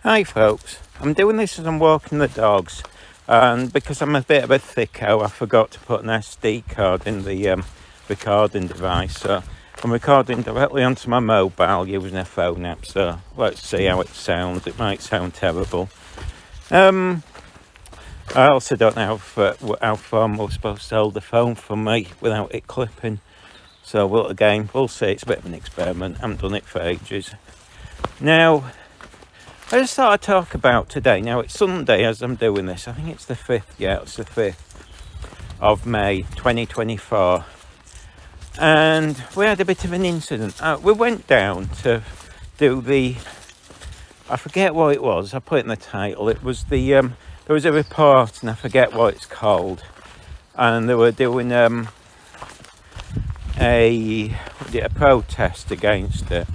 Hi folks, I'm doing this as I'm walking the dogs, and because I'm a bit of a thicko, I forgot to put an SD card in the recording device, so I'm recording directly onto my mobile using a phone app, so let's see how it sounds. It might sound terrible. I also don't know how far we're supposed to hold the phone from me without it clipping, so we'll see. It's a bit of an experiment. I haven't done it for ages. Now, I just thought I'd talk about today. Now, it's Sunday as I'm doing this. I think it's the 5th. Yeah, it's the 5th of May 2024. And we had a bit of an incident. We went down to do I forget what it was. I put it in the title. It was there was a report, and I forget what it's called. And they were doing a protest against it.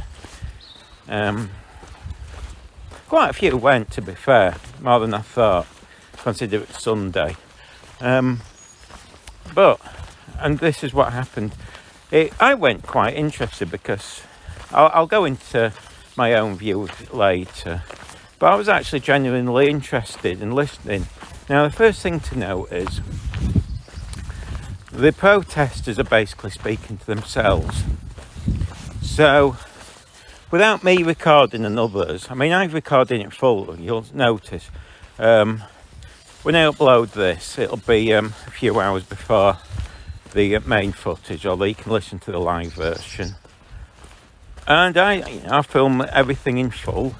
Quite a few went, to be fair, more than I thought, considering it's Sunday. And this is what happened. I went quite interested because I'll go into my own view later. But I was actually genuinely interested in listening. Now, the first thing to note is the protesters are basically speaking to themselves. So, without me recording and others, I mean, I've recorded it full, you'll notice. When I upload this, it'll be a few hours before the main footage, although you can listen to the live version. And I film everything in full.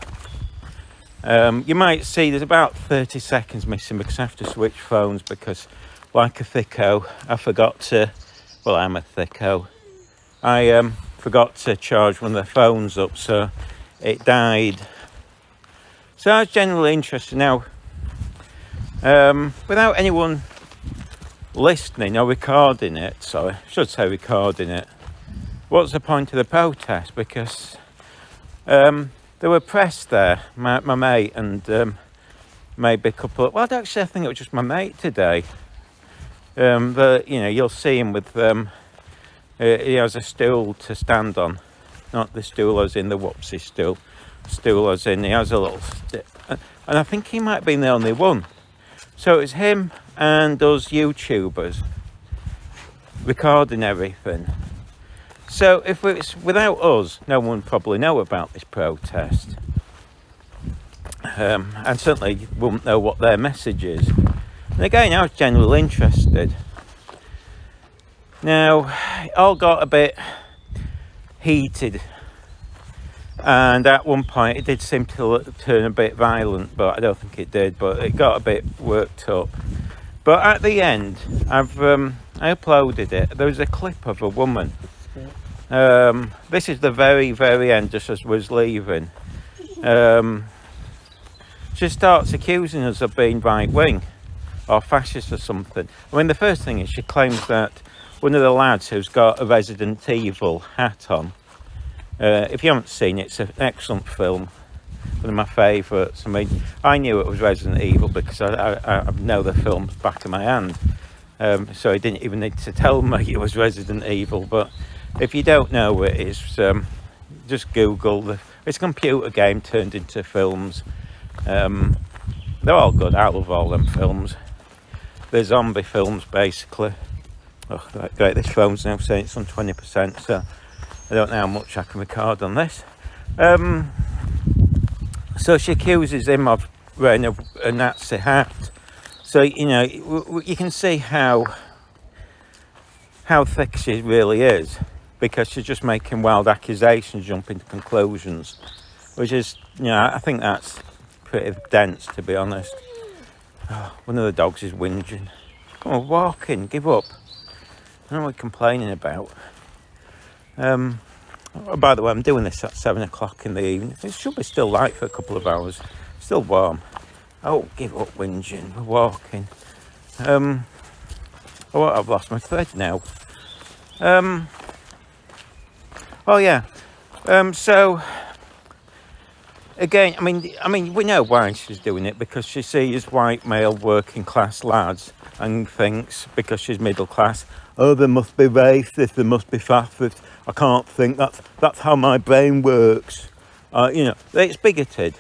You might see there's about 30 seconds missing because I have to switch phones because, like a thicko, I'm a thicko. I forgot to charge one of the phones up, so it died. So I was generally interested. Now, without anyone listening or recording it, sorry, I should say recording it, what's the point of the protest? Because there were press there, my mate and maybe a couple of, well, actually I think it was just my mate today. But, you'll see him with he has a stool to stand on, not the stool as in the whoopsie stool as in he has a little and I think he might have been the only one. So it's him and those YouTubers recording everything. So if it's without us, no one would probably know about this protest, and certainly wouldn't know what their message is. And again, I was genuinely interested. Now, it all got a bit heated, and at one point it did seem to turn a bit violent, but I don't think it did, but it got a bit worked up. But at the end, I uploaded it. There was a clip of a woman. This is the very, very end, just as we was leaving. She starts accusing us of being right-wing or fascist or something. I mean, the first thing is she claims that one of the lads who's got a Resident Evil hat on. If you haven't seen it, it's an excellent film. One of my favourites. I mean, I knew it was Resident Evil because I know the film's back of my hand. So I didn't even need to tell me it was Resident Evil. But if you don't know it, it's just Google. It's a computer game turned into films. They're all good. I love all them films. They're zombie films, basically. Oh, great, this phone's now saying it's on 20%, so I don't know how much I can record on this. So she accuses him of wearing a Nazi hat. So, you can see how thick she really is, because she's just making wild accusations, jumping to conclusions, which is, I think that's pretty dense, to be honest. Oh, one of the dogs is whinging. Come on, walk in, give up. I don't know what you're complaining about. By the way, I'm doing this at 7 o'clock in the evening. It should be still light for a couple of hours. Still warm. Oh, give up whinging. We're walking. I've lost my thread now. Oh yeah. So again, I mean, we know why she's doing it, because she sees white male working class lads and thinks, because she's middle class, oh, there must be racist, there must be fascist. I can't think. That's how my brain works. It's bigoted.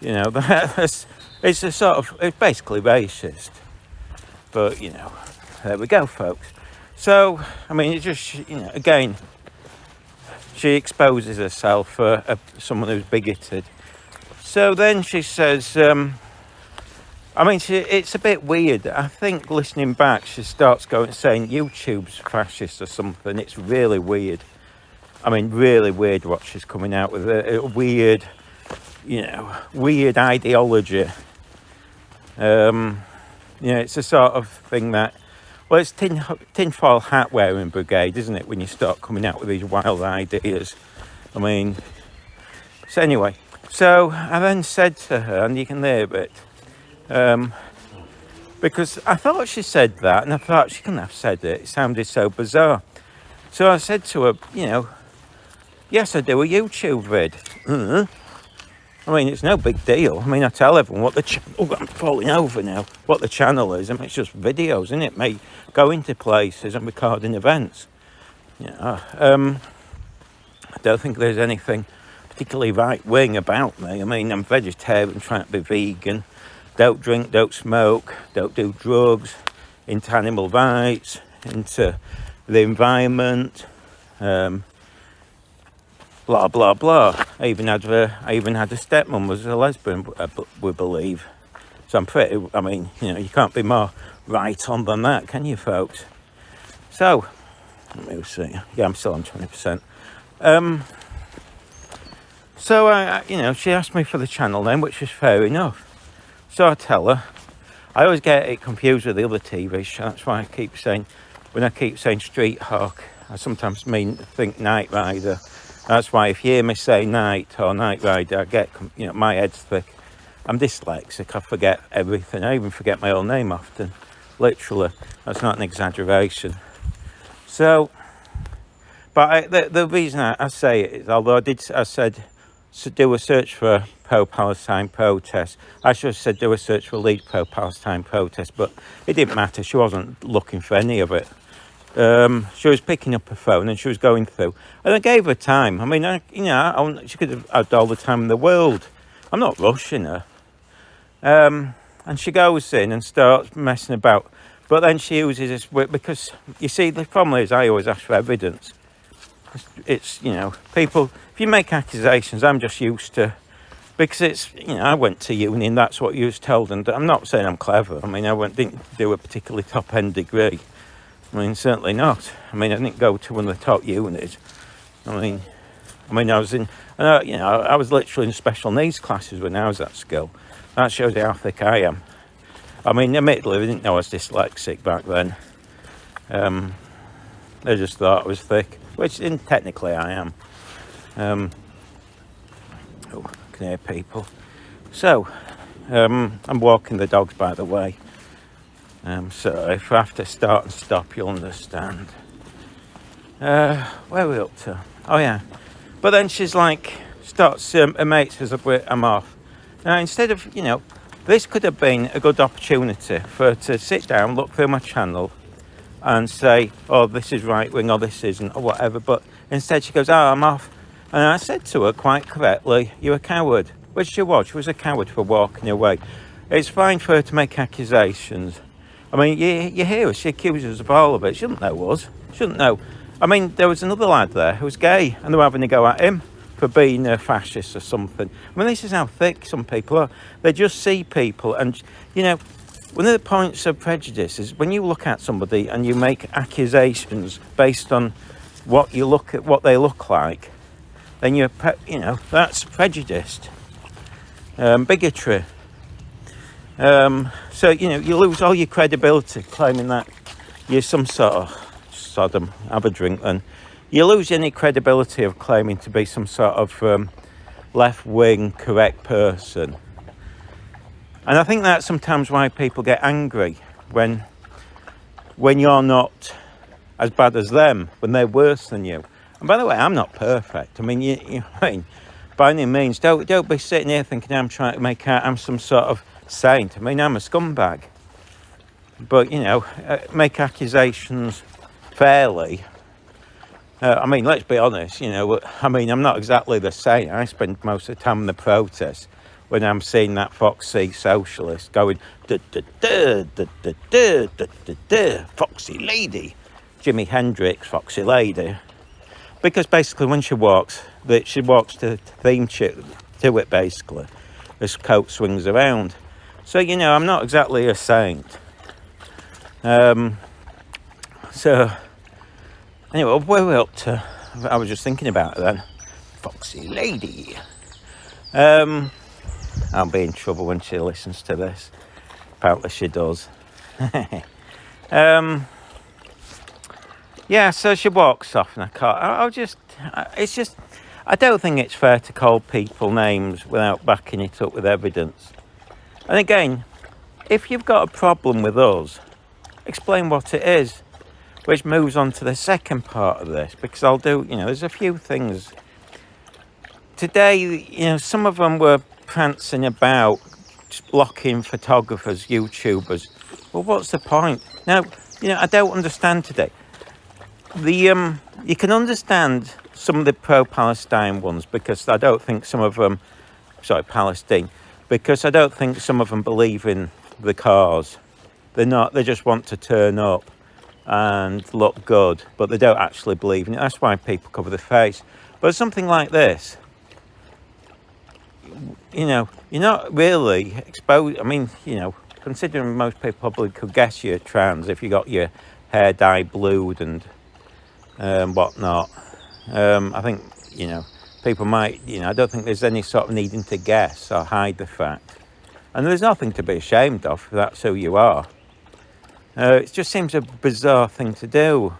You know, it's a sort of, it's basically racist. But, you know, there we go, folks. So, I mean, it just, you know, again, she exposes herself for someone who's bigoted. So then she says, I mean, it's a bit weird. I think listening back, she starts saying YouTube's fascist or something. It's really weird. I mean, really weird what she's coming out with. A weird, you know, weird ideology. You know, it's a sort of thing that, well, it's tinfoil hat wearing brigade, isn't it, when you start coming out with these wild ideas. I mean, so anyway, so I then said to her, and you can hear it, because I thought she said that, and I thought she couldn't have said it. It sounded so bizarre. So I said to her, you know, yes, I do a YouTube vid. I mean, it's no big deal. I mean, I tell everyone what the channel... Oh, I'm falling over now. What the channel is. I mean, it's just videos, isn't it? Me going to places and recording events. Yeah. I don't think there's anything particularly right-wing about me. I mean, I'm vegetarian, trying to be vegan. Don't drink, don't smoke, don't do drugs. Into animal rights, into the environment. Blah blah blah. I even had a stepmom was a lesbian, we believe. So I'm pretty. I mean, you know, you can't be more right on than that, can you, folks? So let me see. Yeah, I'm still on 20%. So I, you know, she asked me for the channel name, which is fair enough. So I tell her. I always get it confused with the other TV show. That's why I keep saying, when I keep saying Street Hawk, I sometimes think Night Rider. That's why if you hear me say Night or Night Rider, I get, you know, my head's thick. I'm dyslexic, I forget everything. I even forget my own name often, literally. That's not an exaggeration. So, but the reason I say it is, although I said do a search for pro-Palestine protest. I should have said do a search for lead pro-Palestine protest, but it didn't matter. She wasn't looking for any of it. She was picking up her phone and she was going through, and I gave her time. I mean, she could have had all the time in the world. I'm not rushing her. And she goes in and starts messing about, but then she uses this because you see the problem is I always ask for evidence. It's, you know, people, if you make accusations, I'm just used to, because it's, you know, I went to uni and that's what you was told, and I'm not saying I'm clever. I mean, didn't do a particularly top end degree. I mean, certainly not. I mean, I didn't go to one of the top unis. I mean, I was in, you know, I was literally in special needs classes when I was at school. That shows you how thick I am. I mean, admittedly, they didn't know I was dyslexic back then. They just thought I was thick, which technically I am. Oh, I can hear people. So, I'm walking the dogs, by the way. So if I have to start and stop, you'll understand. Where are we up to? Oh yeah. But then she's like, her mate says, I'm off. Now, instead of, you know, this could have been a good opportunity for her to sit down, look through my channel and say, oh, this is right wing or this isn't or whatever. But instead she goes, oh, I'm off. And I said to her quite correctly, you're a coward. Which she was. She was a coward for walking away. It's fine for her to make accusations. I mean, you hear her, she accuses us of all of it. She doesn't know us. She doesn't know. I mean, there was another lad there who was gay, and they were having a go at him for being a fascist or something. I mean, this is how thick some people are. They just see people, and, you know, one of the points of prejudice is when you look at somebody and you make accusations based on what you look at, what they look like, then you know, that's prejudiced. Bigotry. So, you know, you lose all your credibility claiming that you're some sort of Sodom, have a drink then. You lose any credibility of claiming to be some sort of left-wing correct person. And I think that's sometimes why people get angry when you're not as bad as them, when they're worse than you. And by the way, I'm not perfect. I mean, I mean, by any means, don't be sitting here thinking I'm trying to make out I'm some sort of saint. I mean, I'm a scumbag. But, you know, make accusations fairly. I mean, let's be honest, you know, I mean, I'm not exactly the saint. I spend most of the time in the protests when I'm seeing that Foxy socialist going, duh, duh, duh, duh, duh, duh, duh, duh, duh, Foxy lady, Jimi Hendrix, Foxy lady. Because basically when she walks to the theme to it basically, as coat swings around. So, you know, I'm not exactly a saint. So, anyway, where we're up to, I was just thinking about it then. Foxy lady. I'll be in trouble when she listens to this. Apparently she does. Yeah, so she walks off in a car. It's just, I don't think it's fair to call people names without backing it up with evidence. And again, if you've got a problem with us, explain what it is. Which moves on to the second part of this, because there's a few things. Today, you know, some of them were prancing about, just blocking photographers, YouTubers. Well, what's the point? Now, you know, I don't understand today. You can understand some of the pro-Palestine ones, because I don't think some of them, Palestine, because I don't think some of them believe in the cause. They just want to turn up and look good, but they don't actually believe in it. That's why people cover their face. But something like this, you know, you're not really exposed. I mean, you know, considering most people probably could guess you're trans if you got your hair dyed blued and whatnot. I think, you know, people might, you know, I don't think there's any sort of needing to guess or hide the fact. And there's nothing to be ashamed of if that's who you are. It just seems a bizarre thing to do.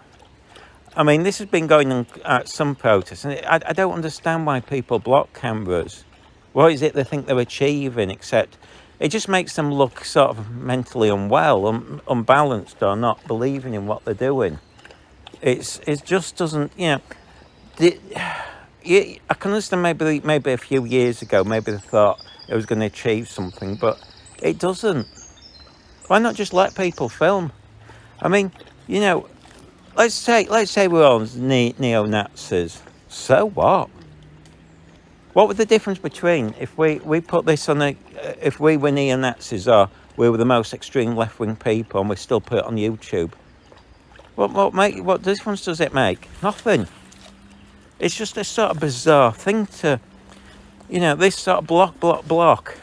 I mean, this has been going on at some protests, and I don't understand why people block cameras. What is it they think they're achieving, except it just makes them look sort of mentally unwell, unbalanced, or not believing in what they're doing. It just doesn't, you know. I can understand maybe a few years ago, maybe they thought it was going to achieve something, but it doesn't. Why not just let people film? I mean, you know, let's say we're all neo-Nazis. So what? What was the difference between if we put this on if we were neo-Nazis or we were the most extreme left-wing people and we still put it on YouTube? What difference does it make? Nothing. It's just a sort of bizarre thing to, you know, this sort of block.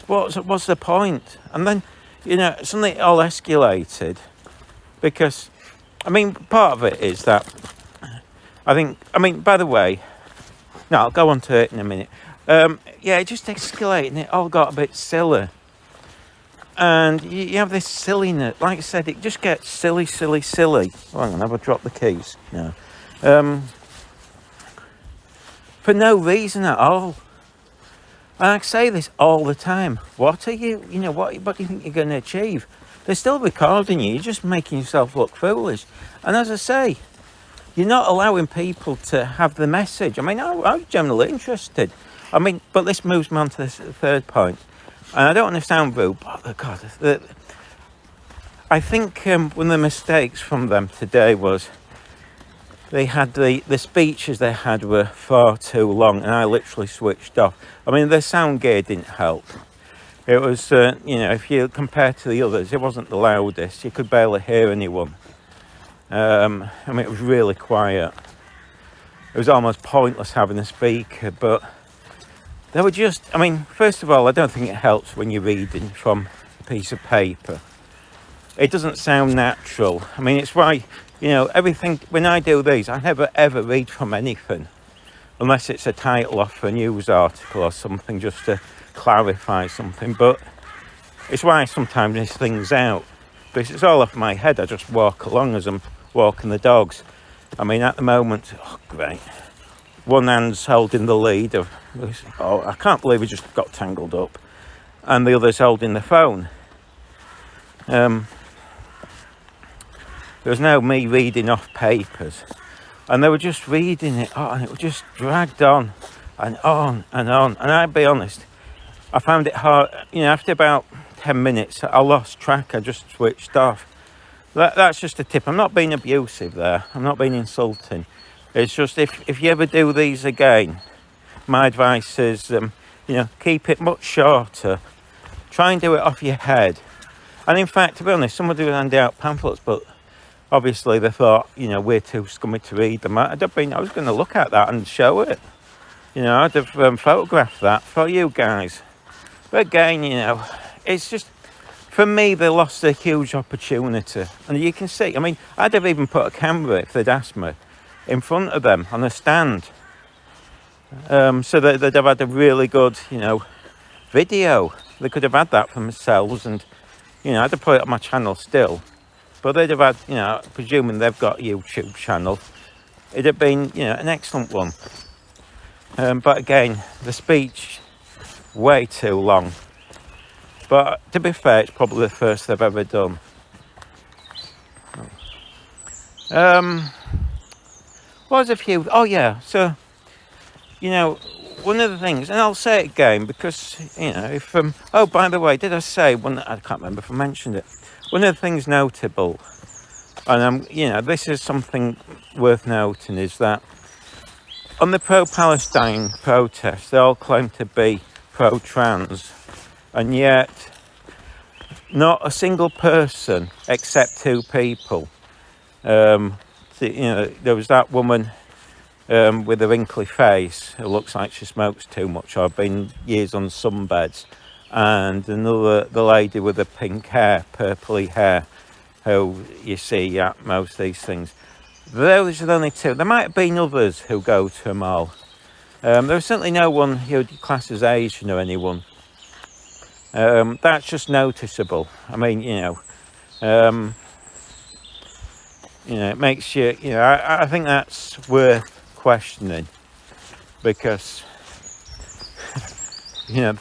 What's the point? And then, you know, suddenly it all escalated because, I mean, part of it is that by the way, no, I'll go on to it in a minute. Yeah, it just escalated and it all got a bit silly. And you have this silliness, like I said, it just gets silly. Oh, hang on, have I dropped the keys? No. For no reason at all. And I say this all the time. What do you think you're going to achieve? They're still recording you. You're just making yourself look foolish. And as I say, you're not allowing people to have the message. I mean, I'm generally interested. I mean, but this moves me on to this third point. And I don't want to sound rude, but God, I think one of the mistakes from them today was they had the speeches they had were far too long, and I literally switched off. I mean, the sound gear didn't help. It was, you know, if you compare to the others, it wasn't the loudest. You could barely hear anyone. I mean, it was really quiet. It was almost pointless having a speaker, but they were just, I mean, first of all, I don't think it helps when you're reading from a piece of paper. It doesn't sound natural. I mean, it's why, you know, everything, when I do these, I never ever read from anything unless it's a title off a news article or something just to clarify something. But it's why I sometimes miss things out, because it's all off my head. I just walk along as I'm walking the dogs. I mean, at the moment, oh great, one hand's holding the lead of, oh, I can't believe we just got tangled up, and the other's holding the phone. There was no me reading off papers, and they were just reading it, and it was just dragged on and on and on. And I'll be honest, I found it hard, you know, after about 10 minutes, I lost track, I just switched off. That's just a tip. I'm not being abusive there, I'm not being insulting. It's just if you ever do these again, my advice is You know, keep it much shorter. Try and do it off your head. And in fact, to be honest, somebody would hand out pamphlets, but obviously they thought, you know, we're too scummy to read them. I was going to look at that and show it. You know, I'd have photographed that for you guys. But again, you know, it's just, for me, they lost a huge opportunity. And you can see, I mean, I'd have even put a camera, if they'd asked me, in front of them on a stand. So that they'd have had a really good, you know, video. They could have had that for themselves, and, you know, I'd have put it on my channel still. But they'd have had, you know, presuming they've got a YouTube channel, it'd have been, you know, an excellent one. But again, the speech, way too long. But to be fair, it's probably the first they've ever done. What was a few? Oh yeah, so, you know, one of the things, and I'll say it again because, you know, if oh, by the way, did I say one? I can't remember if I mentioned it. One of the things notable, and you know, this is something worth noting, is that on the pro-Palestine protests, they all claim to be pro-trans, and yet not a single person except two people. You know, there was that woman with a wrinkly face who looks like she smokes too much or been years on sunbeds, and the lady with the pink hair, purpley hair, who you see at most of these things. Those are the only two. There might have been others who go to them all. There was certainly no one who would class as Asian or anyone. That's just noticeable. I mean, you know, it makes you, you know, I think that's worth questioning, because, you know,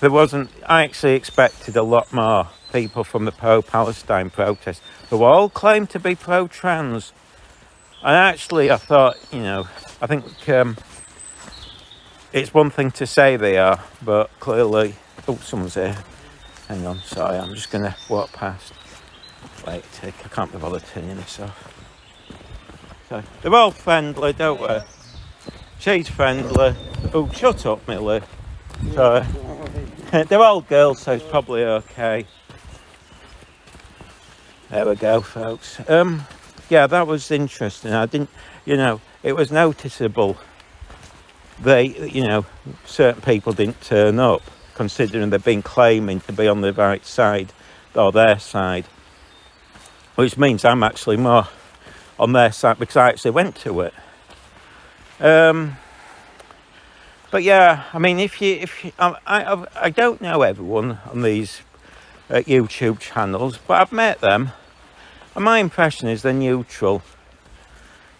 I actually expected a lot more people from the pro-Palestine protest who all claim to be pro-trans. And actually, I thought, you know, I think it's one thing to say they are, but clearly, oh, someone's here. Hang on, sorry, I'm just going to walk past. Wait, I can't be bothered turning this off. So, they're all friendly, don't they? She's friendly. Oh, shut up, Millie. Sorry. They're all girls, so it's probably okay. There we go, folks. Yeah, that was interesting. I didn't, you know, it was noticeable. You know, certain people didn't turn up, considering they've been claiming to be on the right side, or their side. Which means I'm actually more on their side because I actually went to it. But yeah, I mean, I don't know everyone on these YouTube channels, but I've met them, and my impression is they're neutral.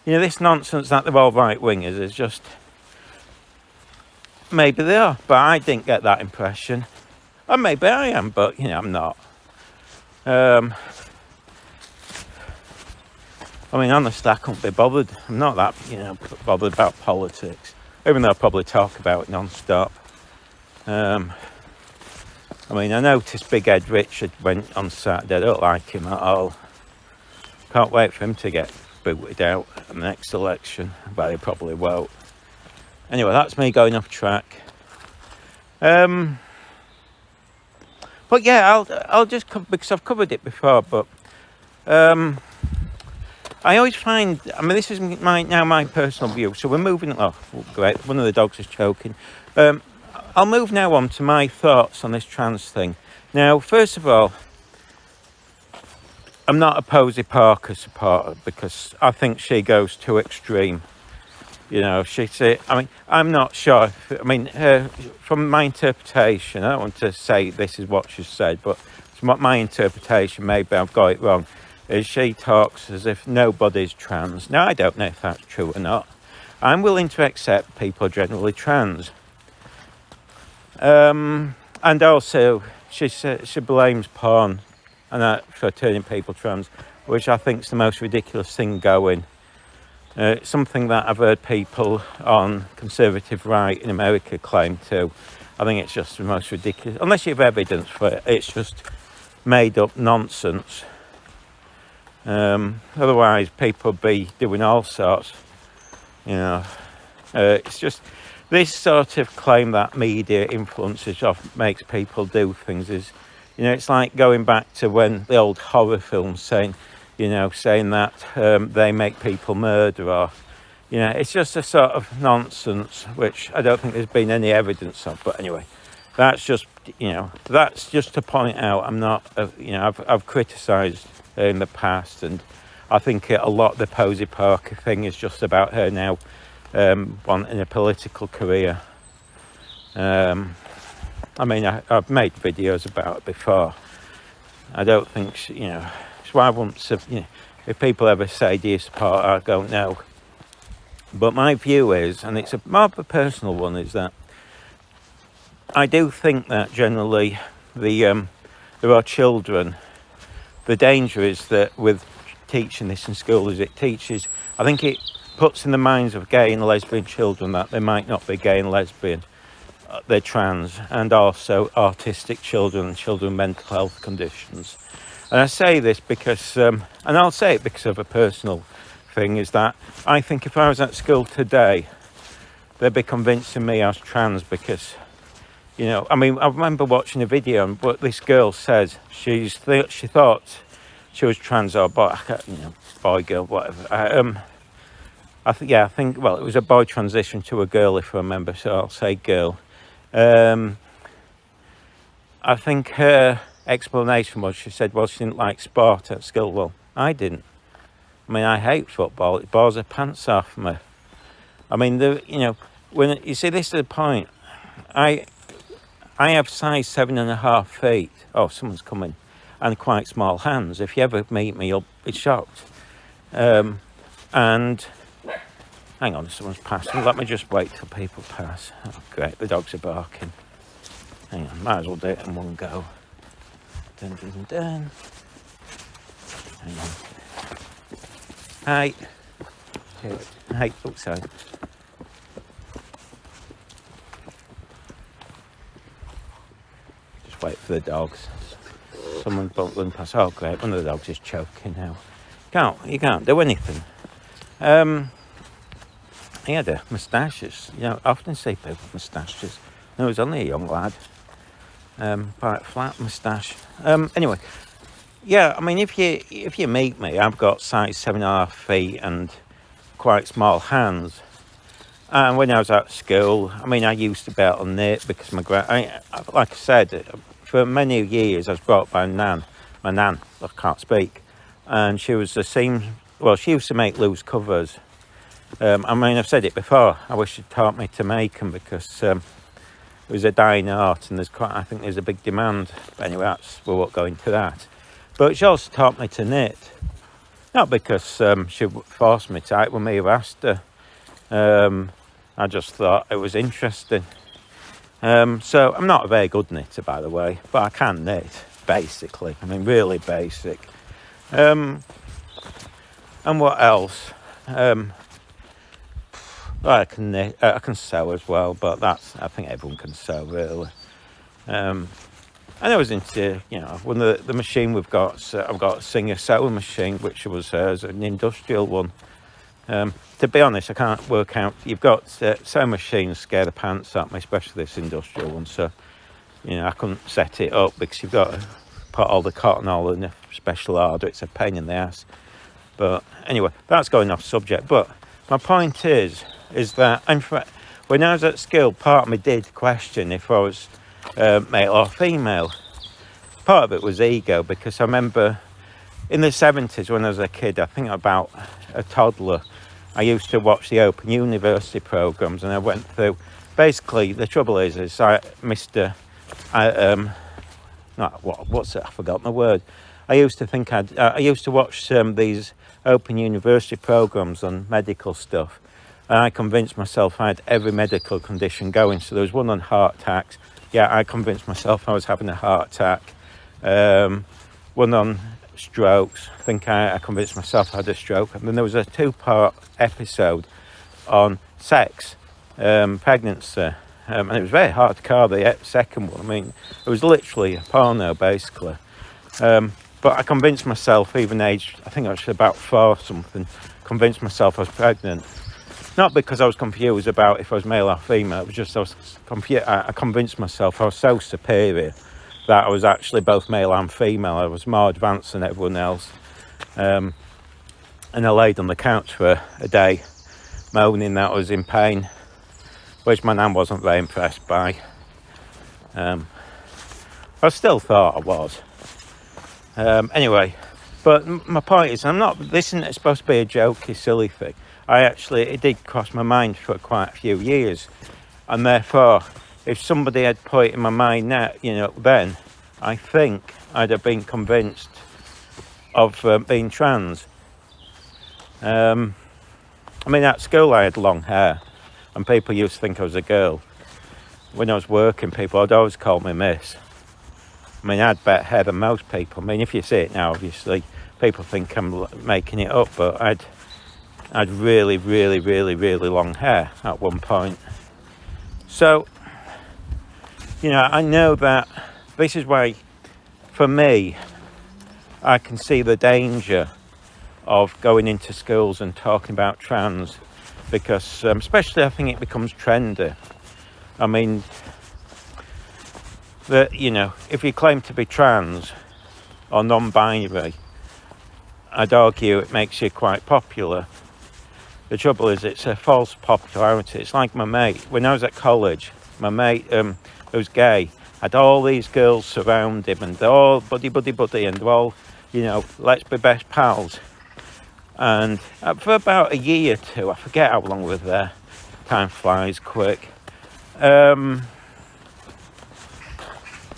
You know, this nonsense that they're all right-wingers is just, maybe they are, but I didn't get that impression. Or maybe I am, but, you know, I'm not. I mean, honestly, I couldn't be bothered. I'm not that, you know, bothered about politics, even though I probably talk about it non-stop. I mean, I noticed Big Ed Richard went on Saturday. I don't like him at all. Can't wait for him to get booted out in the next election, but he probably won't. Anyway, that's me going off track. But yeah, I'll just cover, because I've covered it before, but I always find, I mean, this is my personal view, so we're moving, oh, great, one of the dogs is choking. I'll move now on to my thoughts on this trans thing. Now, first of all, I'm not a Posey Parker supporter, because I think she goes too extreme. You know, I mean, I'm not sure, from my interpretation, I don't want to say this is what she said, but from my interpretation, maybe I've got it wrong, is she talks as if nobody's trans. Now, I don't know if that's true or not. I'm willing to accept people are generally trans. And also, she blames porn and for turning people trans, which I think is the most ridiculous thing going. Something that I've heard people on conservative right in America claim to. I think it's just the most ridiculous. Unless you have evidence for it, it's just made up nonsense. Otherwise, people be doing all sorts. You know, it's just this sort of claim that media influences makes people do things is, it's like going back to when the old horror films saying that they make people murder, or it's just a sort of nonsense which I don't think there's been any evidence of. But anyway, that's just to point out I'm not I've criticised her in the past, and I think a lot of the Posey Parker thing is just about her now wanting a political career. I've made videos about it before. I don't think so I won't if people ever say do you support her, I don't know. But my view is, and it's more of a personal one, is that I do think that generally there are children. The danger is that with teaching this in school is I think it puts in the minds of gay and lesbian children that they might not be gay and lesbian, they're trans, and also autistic children and children with mental health conditions. And I say this because, and I'll say it because of a personal thing, is that I think if I was at school today, they'd be convincing me I was trans because, I remember watching a video and what this girl says, she thought she was trans or boy, boy, girl, whatever. I think, well, it was a boy transition to a girl, if I remember, so I'll say girl. I think her explanation was, she said, well, she didn't like sport at school. Well, I didn't. I hate football. It bores the pants off me. When you see, this is the point. I have size 7.5 feet. Oh, someone's coming. And quite small hands. If you ever meet me, you'll be shocked. And hang on, someone's passing. Let me just wait till people pass. Oh, great, the dogs are barking. Hang on, might as well do it in one go. Dun, dun, dun, dun. Hang on. Hi. Hi, outside. Just wait for the dogs. Someone bumping past. Oh, great, one of the dogs is choking now. You can't do anything. He had a moustaches. I often see people with moustaches. No, he was only a young lad. Quite flat moustache. Anyway, if you meet me, I've got size 7.5 feet and quite small hands. And when I was at school, I used to be able to knit because like I said, for many years I was brought up by my nan, I can't speak, and she was she used to make loose covers. I've said it before, I wish she'd taught me to make them because it was a dying art and I think there's a big demand. But anyway, we won't go into that. But she also taught me to knit. Not because she forced me to, it was me who asked her. I just thought it was interesting. So I'm not a very good knitter, by the way, but I can knit, basically. Really basic. And what else? I can knit, I can sew as well, but I think everyone can sew, really. And I was into, one of the machine we've got, I've got a Singer sewing machine, which was an industrial one. To be honest, I can't work out. You've got sewing machines scare the pants out me, especially this industrial one. So, I couldn't set it up because you've got to put all the cotton all in a special order. It's a pain in the ass. But anyway, that's going off subject. But my point is that when I was at school, part of me did question if I was male or female. Part of it was ego, because I remember in the 70s when I was a kid, I think about a toddler, I used to watch the Open University programmes, and I went through, basically the trouble is I forgot my word. I used to watch these Open University programmes on medical stuff, and I convinced myself I had every medical condition going. So there was one on heart attacks. Yeah, I convinced myself I was having a heart attack. One on strokes. I think I convinced myself I had a stroke. And then there was a 2-part episode on sex, pregnancy. And it was very hardcore, the second one. It was literally a porno, basically. But I convinced myself, even aged, I think I was about 4 or something, convinced myself I was pregnant. Not because I was confused about if I was male or female, it was just I convinced myself I was so superior that I was actually both male and female. I was more advanced than everyone else. And I laid on the couch for a day, moaning that I was in pain, which my nan wasn't very impressed by. I still thought I was. Anyway, but my point is, this isn't supposed to be a jokey, silly thing. It did cross my mind for quite a few years. And therefore, if somebody had put it in my mind now, then I think I'd have been convinced of being trans. At school I had long hair and people used to think I was a girl. When I was working, people would always call me Miss. I had better hair than most people. If you see it now, obviously, people think I'm making it up, but I had really, really, really, really long hair at one point. So, I know that this is why, for me, I can see the danger of going into schools and talking about trans, because especially I think it becomes trendy. If you claim to be trans or non-binary, I'd argue it makes you quite popular. The trouble is, it's a false popularity. It's like my mate. When I was at college, my mate, who was gay, had all these girls surround him, and they're all buddy, and they're all, let's be best pals. And for about a year or two, I forget how long we were there. Time flies quick. I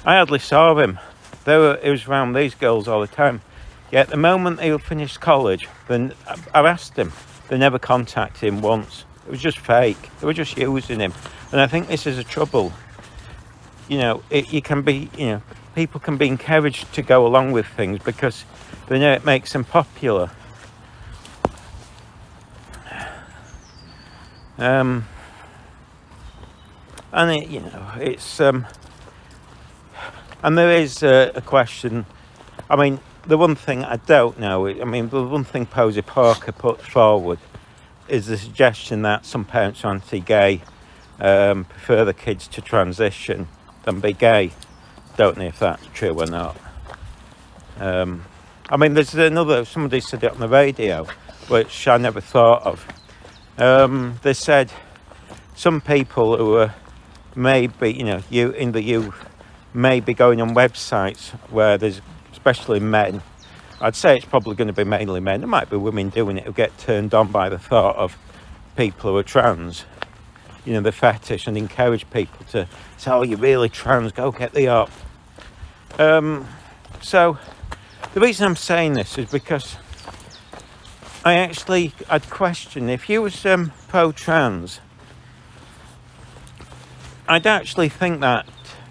hardly saw him. He was around these girls all the time. Yet the moment he finished college, then I asked him. They never contacted him once. It was just fake. They were just using him. And I think this is a trouble. You can be, people can be encouraged to go along with things because they know it makes them popular. And there is a question. The one thing I don't know, the one thing Posey Parker put forward is the suggestion that some parents are anti-gay, prefer the kids to transition than be gay. Don't know if that's true or not. There's somebody said it on the radio, which I never thought of. They said some people who are maybe, in the youth, may be going on websites where there's, especially men, I'd say it's probably going to be mainly men. There might be women doing it who get turned on by the thought of people who are trans, the fetish, and encourage people to say, oh, you're really trans, go get the op. So the reason I'm saying this is because I'd question if you was pro-trans, I'd actually think that,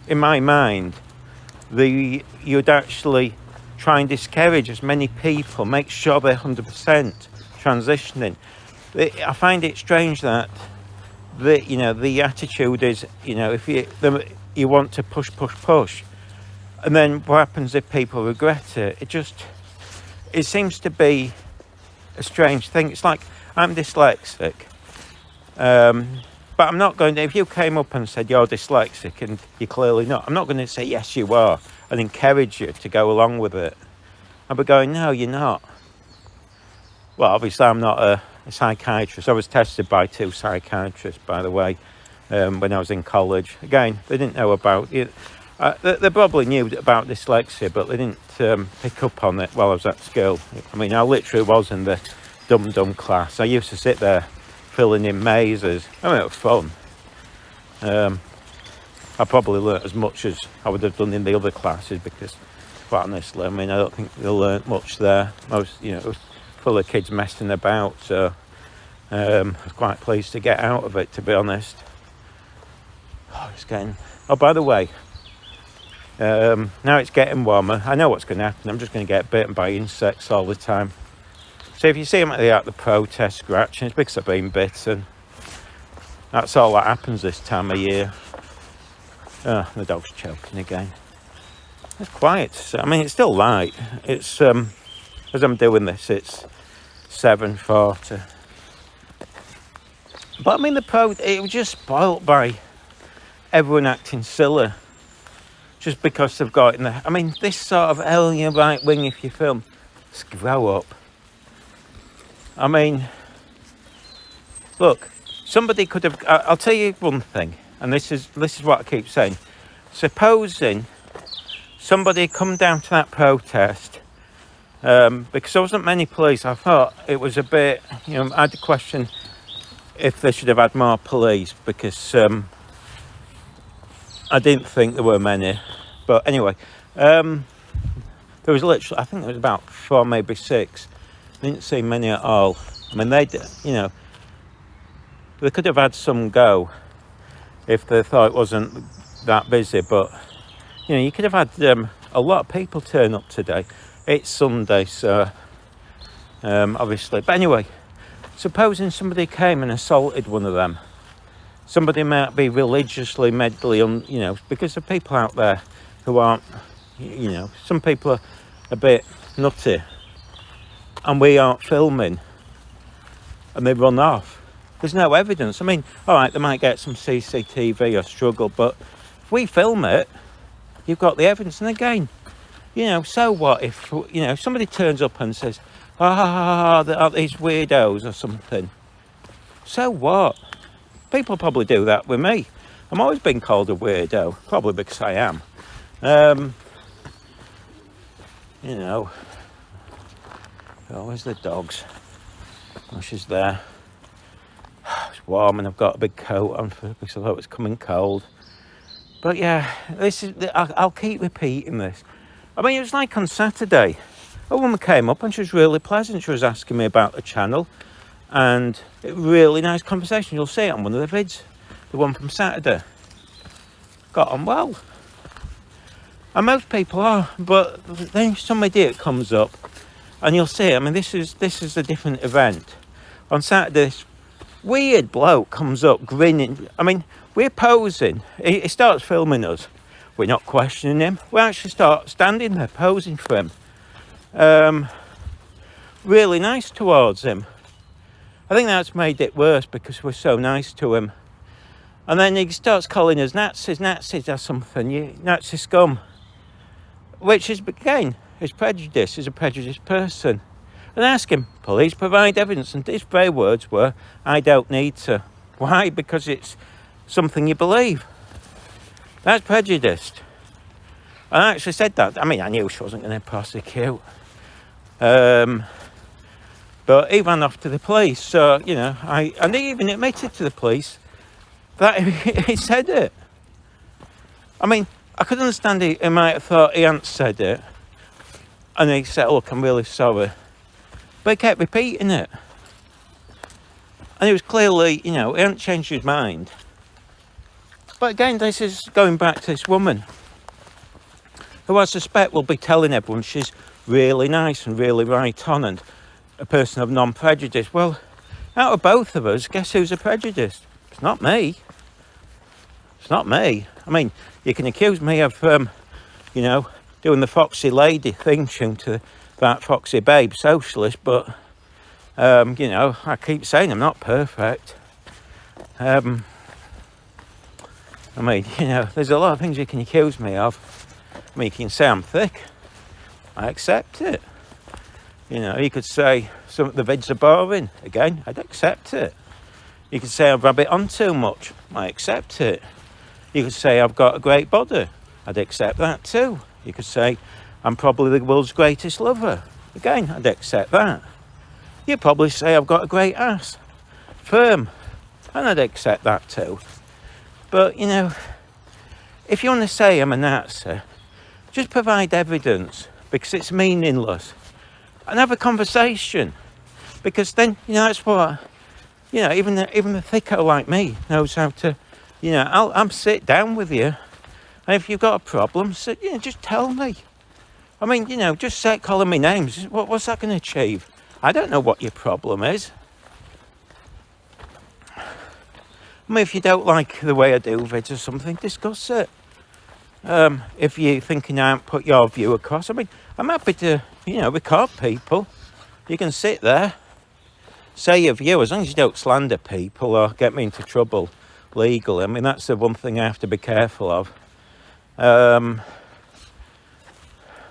in my mind, you'd actually try and discourage as many people, make sure they're 100% transitioning. I find it strange that the attitude is, if you want to push, and then what happens if people regret it? It seems to be a strange thing. It's like, I'm dyslexic, but I'm not going to, if you came up and said you're dyslexic and you're clearly not, I'm not going to say yes you are and encourage you to go along with it. I'll be going, no, you're not. Well, obviously I'm not a psychiatrist. I was tested by 2 psychiatrists, by the way, when I was in college. Again, they didn't know about it. They probably knew about dyslexia, but they didn't pick up on it while I was at school. I literally was in the dum-dum class. I used to sit there filling in mazes. It was fun. I probably learnt as much as I would have done in the other classes because, quite honestly, I don't think they learnt much there. It was full of kids messing about, so I was quite pleased to get out of it, to be honest. Oh, by the way, now it's getting warmer. I know what's going to happen. I'm just going to get bitten by insects all the time. So if you see them at the protest scratching, it's because I've been bitten. That's all that happens this time of year. Oh, the dog's choking again. It's quiet. It's still light. It's as I'm doing this, it's 7:40. But I mean, it was just spoilt by everyone acting silly just because they've got it in there. I mean, this sort of alien right wing, if you film, just grow up. I mean, look, somebody could have. I'll tell you one thing, and this is what I keep saying. Supposing somebody come down to that protest, because there wasn't many police, I thought it was a bit. I had to question if they should have had more police because I didn't think there were many. But anyway, there was literally, I think there was about 4, maybe 6. I didn't see many at all. I mean, they could have had some go if they thought it wasn't that busy. But, you could have had a lot of people turn up today. It's Sunday, so obviously. But anyway, supposing somebody came and assaulted one of them. Somebody might be religiously, mentally, because there are people out there who aren't, some people are a bit nutty. And we aren't filming, and they run off. There's no evidence. I mean, all right, they might get some CCTV or struggle, but if we film it, you've got the evidence. And again, so what if, somebody turns up and says, there are these weirdos or something. So what? People probably do that with me. I'm always being called a weirdo, probably because I am. Oh, where's the dogs? Oh, she's there. It's warm and I've got a big coat on because I thought it was coming cold. But yeah, I'll keep repeating this. I mean, it was like on Saturday. A woman came up and she was really pleasant. She was asking me about the channel. And a really nice conversation. You'll see it on one of the vids. The one from Saturday. Got on well. And most people are. But then some idiot comes up. And you'll see, I mean, this is a different event. On Saturday, this weird bloke comes up grinning. I mean, we're posing. He starts filming us. We're not questioning him. We actually start standing there posing for him. Really nice towards him. I think that's made it worse because we're so nice to him. And then he starts calling us Nazis or something. Nazi scum. Which is, again, his prejudice. He's a prejudiced person. And ask him, police provide evidence. And his very words were, I don't need to. Why? Because it's something you believe. That's prejudiced. And I actually said that. I mean, I knew she wasn't going to prosecute. But he ran off to the police. So, and he even admitted to the police that he said it. I mean, I could understand he might have thought he hadn't said it. And he said, look, I'm really sorry. But he kept repeating it. And it was clearly, he hadn't changed his mind. But again, this is going back to this woman who I suspect will be telling everyone she's really nice and really right on and a person of non-prejudice. Well, out of both of us, guess who's a prejudice? It's not me. It's not me. I mean, you can accuse me of, doing the foxy lady thing to that foxy babe socialist, but, I keep saying I'm not perfect. I mean, there's a lot of things you can accuse me of. I mean, you can say I'm thick. I accept it. You could say some of the vids are boring. Again, I'd accept it. You could say I rub it on too much. I accept it. You could say I've got a great body. I'd accept that too. You could say I'm probably the world's greatest lover. Again, I'd accept that. You'd probably say I've got a great ass. Firm. And I'd accept that too. But, if you want to say I'm a Nazi, just provide evidence because it's meaningless. And have a conversation. Because then, that's what, even the thicko like me knows how to, I'll sit down with you. And if you've got a problem, just tell me. I mean, just calling me names. What's that going to achieve? I don't know what your problem is. I mean, if you don't like the way I do vids or something, discuss it. If you're thinking I haven't put your view across, I mean, I'm happy to, record people. You can sit there, say your view, as long as you don't slander people or get me into trouble legally. I mean, that's the one thing I have to be careful of. I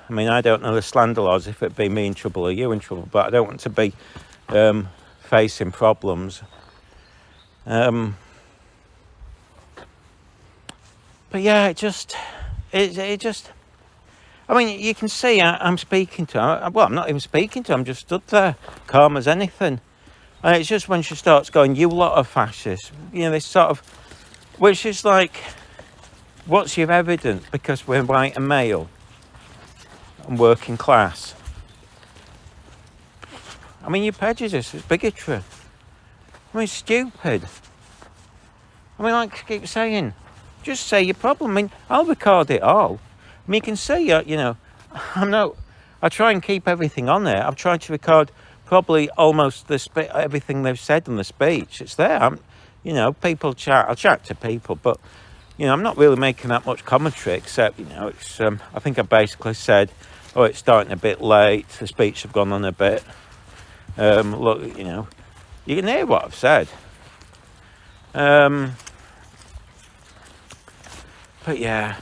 mean, I don't know the slander laws, if it'd be me in trouble or you in trouble, but I don't want to be facing problems. But yeah, it just, I mean, you can see I'm speaking to her. Well, I'm not even speaking to her, I'm just stood there, calm as anything. And it's just when she starts going, you lot are fascists, you know, this sort of, which is like, what's your evidence? Because we're white and male and working class. I mean, you're prejudiced, it's bigotry. I mean, it's stupid. I mean, like I keep saying, just say your problem. I mean, I'll record it all. I mean, you can see, you know, I try and keep everything on there. I've tried to record probably almost everything they've said in the speech. It's there. You know, people chat. I'll chat to people, but, you know, I'm not really making that much commentary, except, you know, it's, I think I basically said, oh, it's starting a bit late. The speech have gone on a bit. Look, you know, you can hear what I've said. But yeah,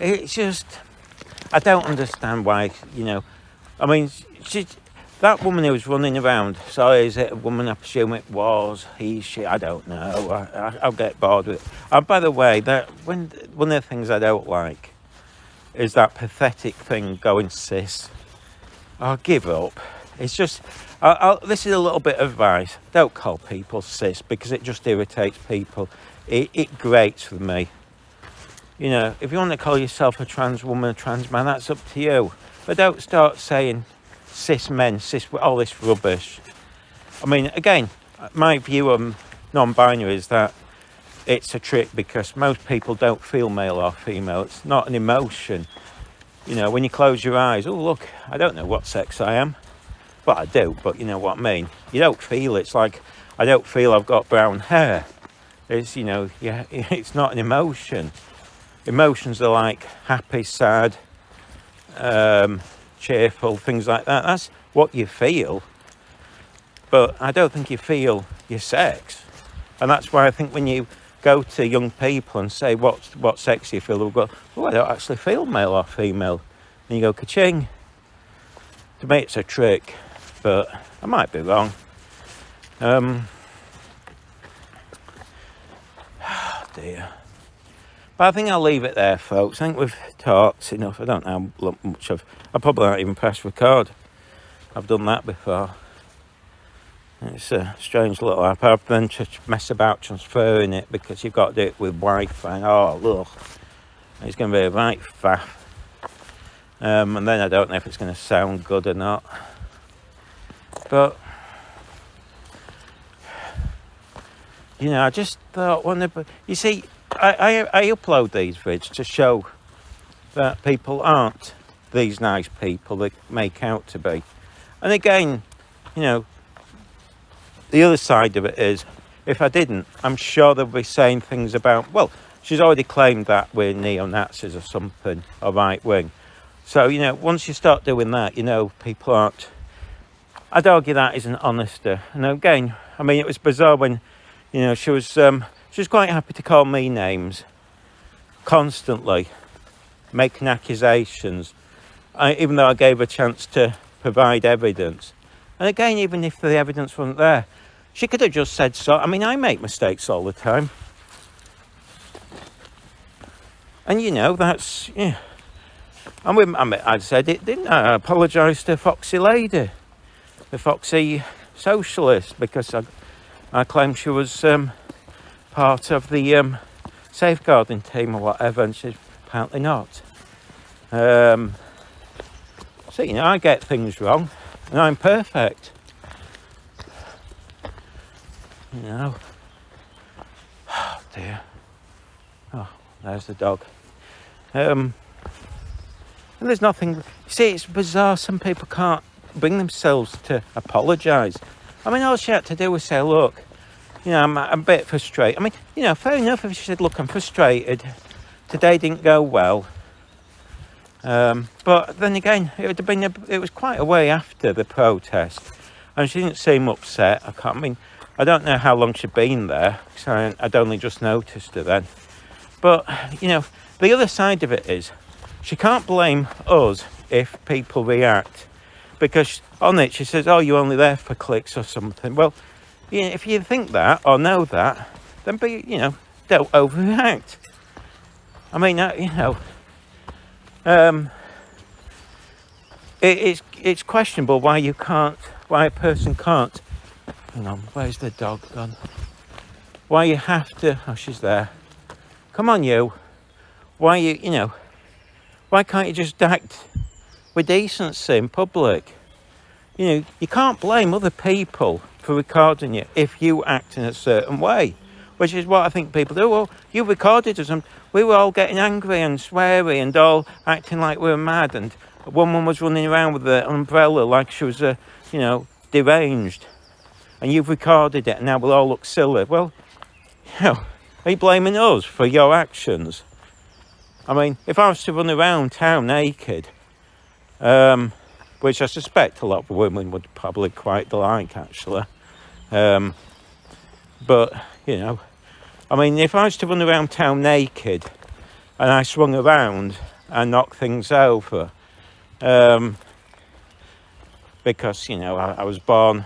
it's just, I don't understand why, you know, I mean, that woman who was running around, sorry, is it a woman? I presume it was, he, she, I don't know, I'll get bored with it. By the way, one of the things I don't like is that pathetic thing going cis. I'll give up. It's just, this is a little bit of advice. Don't call people cis, because it just irritates people. It grates with me. You know, if you want to call yourself a trans woman, a trans man, that's up to you. But don't start saying cis men, cis, all this rubbish. I mean, again, my view on non-binary is that it's a trick, because most people don't feel male or female. It's not an emotion. You know, when you close your eyes, oh, look, I don't know what sex I am. Well, I do, but you know what I mean. You don't feel it. It's like, I don't feel I've got brown hair. It's, you know, yeah, it's not an emotion. Emotions are like happy, sad, cheerful, things like that. That's what you feel. But I don't think you feel your sex. And that's why I think when you go to young people and say, what sex do you feel? They'll go, oh, I don't actually feel male or female. And you go, ka-ching. To me, it's a trick, but I might be wrong. Oh dear. But I think I'll leave it there, folks. I think we've talked enough. I don't know how much I probably not even press record. I've done that before. It's a strange little app. I've then to mess about transferring it, because you've got to do it with Wi-Fi. Oh, look. It's going to be a right faff. And then I don't know if it's going to sound good or not. But, you know, I just thought, you see, I upload these vids to show that people aren't these nice people they make out to be. And again, you know, the other side of it is, if I didn't, I'm sure they'll be saying things about, well, she's already claimed that we're neo-Nazis or something, or right-wing. So, you know, once you start doing that, you know, people aren't, I'd argue that isn't honesty. And again, I mean, it was bizarre when, you know, she was quite happy to call me names constantly, making accusations, even though I gave her a chance to provide evidence. And again, even if the evidence wasn't there, she could have just said so. I mean, I make mistakes all the time. And, you know, that's, yeah. I said it, didn't I? I apologised to Foxy Lady, the Foxy Socialist, because I claimed she was part of the safeguarding team or whatever, and she's apparently not. So, you know, I get things wrong, and I'm perfect. You know. Oh, dear. Oh, there's the dog. And there's nothing, see, it's bizarre, some people can't bring themselves to apologise. I mean, all she had to do was say, look, you know, I'm a bit frustrated. I mean, you know, fair enough if she said, look, I'm frustrated, today didn't go well, But then again, it was quite a way after the protest, and she didn't seem upset. I don't know how long she'd been there, because I'd only just noticed her then. But, you know, the other side of it is, she can't blame us if people react, because on it she says, oh, you're only there for clicks or something. Well, you know, if you think that or know that, then don't overreact. I mean, it's questionable why a person can't. Hang on, where's the dog gone? Why you have to? Oh, she's there. Come on, you. Why why can't you just act with decency in public? You know, you can't blame other people for recording you if you act in a certain way, which is what I think people do. Well, you recorded us, and we were all getting angry and sweary and all acting like we were mad, and a woman was running around with an umbrella like she was, deranged, and you've recorded it, and now we'll all look silly. Well, are you blaming us for your actions? I mean, if I was to run around town naked, which I suspect a lot of women would probably quite like, actually. But, I mean, if I was to run around town naked and I swung around and knocked things over, because, I was born,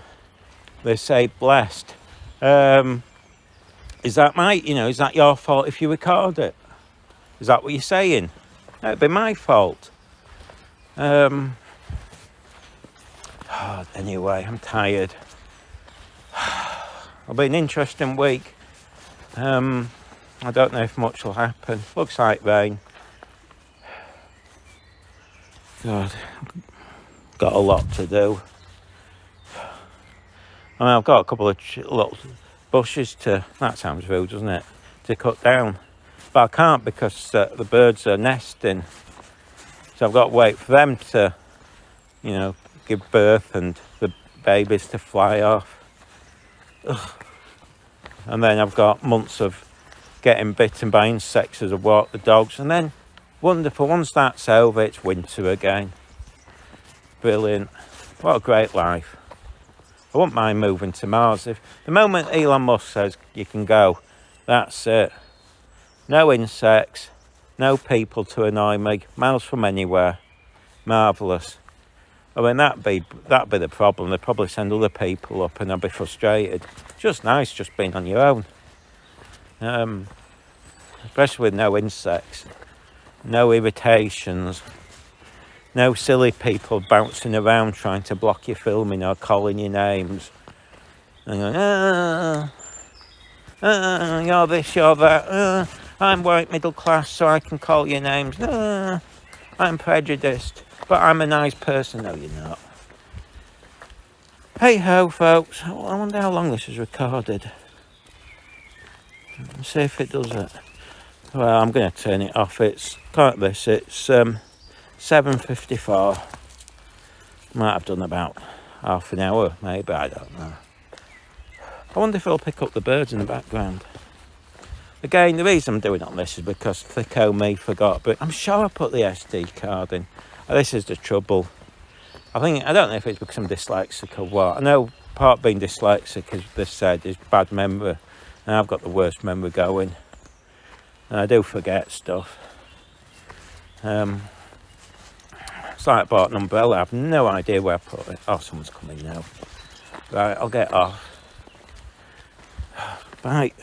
they say, blessed, is that your fault if you record it? Is that what you're saying? It'd be my fault. Anyway, I'm tired. It'll be an interesting week. I don't know if much will happen. Looks like rain. God, got a lot to do. I mean, I've got a couple of little bushes that sounds rude, doesn't it? To cut down. But I can't because the birds are nesting. So I've got to wait for them to, give birth and the babies to fly off. Ugh. And then I've got months of getting bitten by insects as I walk the dogs. And then, wonderful, once that's over, it's winter again. Brilliant. What a great life. I wouldn't mind moving to Mars. If the moment Elon Musk says you can go, that's it. No insects, no people to annoy me, miles from anywhere. Marvellous. I mean, that'd be the problem. They'd probably send other people up and I'd be frustrated. Just nice just being on your own. Especially with no insects, no irritations, no silly people bouncing around trying to block your filming or calling your names. And going, you're this, you're that. I'm white middle class, so I can call your names. I'm prejudiced, but I'm a nice person. No, you're not. Hey ho, folks. I wonder how long this is recorded. Let's see if it does it. Well, I'm going to turn it off. It's 7:54. Might have done about half an hour, maybe. I don't know. I wonder if it'll pick up the birds in the background. Again, the reason I'm doing all this is because thicko me forgot, but I'm sure I put the SD card in. This is the trouble. I don't know if it's because I'm dyslexic or what. I know part of being dyslexic, as they said, is bad memory. And I've got the worst memory going. And I do forget stuff. It's like I bought an umbrella. I have no idea where I put it. Oh, someone's coming now. Right, I'll get off. Bye.